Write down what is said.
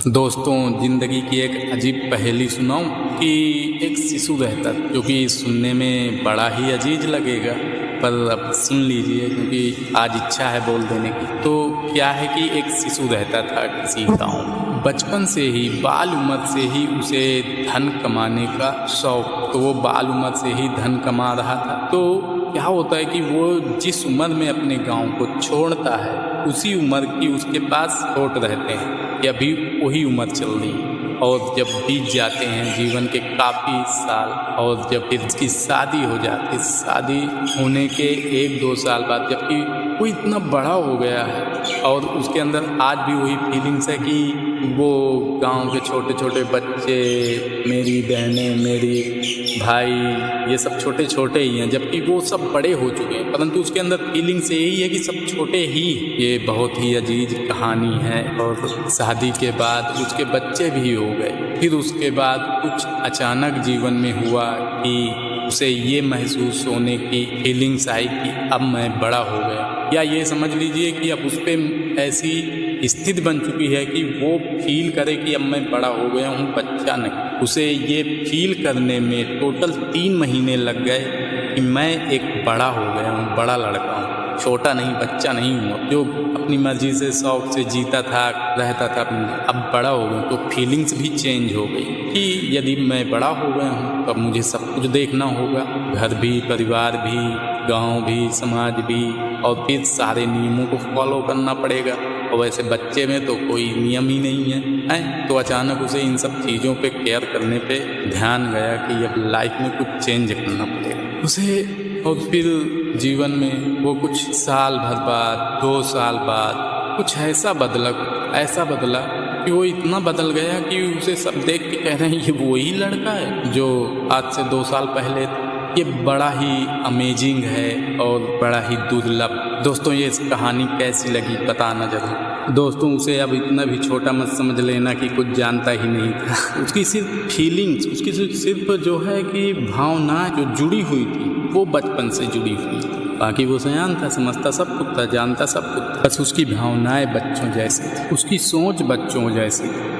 दोस्तों, ज़िंदगी की एक अजीब पहेली सुनाऊं कि एक शिशु रहता जो कि सुनने में बड़ा ही अजीज लगेगा, पर अब सुन लीजिए क्योंकि आज इच्छा है बोल देने की। तो क्या है कि एक शिशु रहता था किसी गांव में। बचपन से ही बाल उम्र से ही उसे धन कमाने का शौक, तो वो बाल उम्र से ही धन कमा रहा था। तो क्या होता है कि वो जिस उम्र में अपने गांव को छोड़ता है उसी उम्र की उसके पास लौट रहते हैं कि अभी वही उम्र चल रही है। और जब बीत जाते हैं जीवन के काफ़ी साल और जब फिर उसकी शादी हो जाती है, शादी होने के 1-2 साल बाद जबकि वो इतना बड़ा हो गया है और उसके अंदर आज भी वही फीलिंग्स है कि वो गांव के छोटे छोटे बच्चे, मेरी बहनें, मेरी भाई, ये सब छोटे छोटे ही हैं, जबकि वो सब बड़े हो चुके हैं, परंतु उसके अंदर फीलिंग्स यही है कि सब छोटे ही। ये बहुत ही अजीज कहानी है। और शादी के बाद उसके बच्चे भी हो गए। फिर उसके बाद कुछ अचानक जीवन में हुआ कि उसे ये महसूस होने की फीलिंग्स आई कि अब मैं बड़ा हो गया, या ये समझ लीजिए कि अब उस पर ऐसी स्थिति बन चुकी है कि वो फील करे कि अब मैं बड़ा हो गया हूँ, बच्चा नहीं। उसे ये फील करने में टोटल 3 महीने लग गए कि मैं एक बड़ा हो गया हूँ, बड़ा लड़का हूँ, छोटा नहीं, बच्चा नहीं हूँ। जो अपनी मर्जी से शौक से जीता था, रहता था, अब बड़ा हो गया। तो फीलिंग्स भी चेंज हो गई कि यदि मैं बड़ा हो गया हूँ तो अब मुझे सब कुछ देखना होगा, घर भी, परिवार भी, गांव भी, समाज भी, और फिर सारे नियमों को फॉलो करना पड़ेगा। और वैसे बच्चे में तो कोई नियम ही नहीं है। तो अचानक उसे इन सब चीज़ों पे केयर करने पे ध्यान गया कि अब लाइफ में कुछ चेंज करना पड़ेगा उसे। और फिर जीवन में वो कुछ साल भर बाद, 2 साल बाद कुछ ऐसा बदला कि वो इतना बदल गया कि उसे सब देख के कह रहे हैं ये वही लड़का है जो आज से 2 साल पहले था। ये बड़ा ही अमेजिंग है और बड़ा ही दुर्लभ। दोस्तों, ये कहानी कैसी लगी बताना जरूर। दोस्तों, उसे अब इतना भी छोटा मत समझ लेना कि कुछ जानता ही नहीं था। उसकी सिर्फ फीलिंग्स, उसकी सिर्फ जो है कि भावना जो जुड़ी हुई थी वो बचपन से जुड़ी हुई थी। बाकी वो सयान था, समझता सब कुछ था, जानता सब कुछ था। बस उसकी भावनाएं बच्चों जैसी थी, उसकी सोच बच्चों जैसी थी।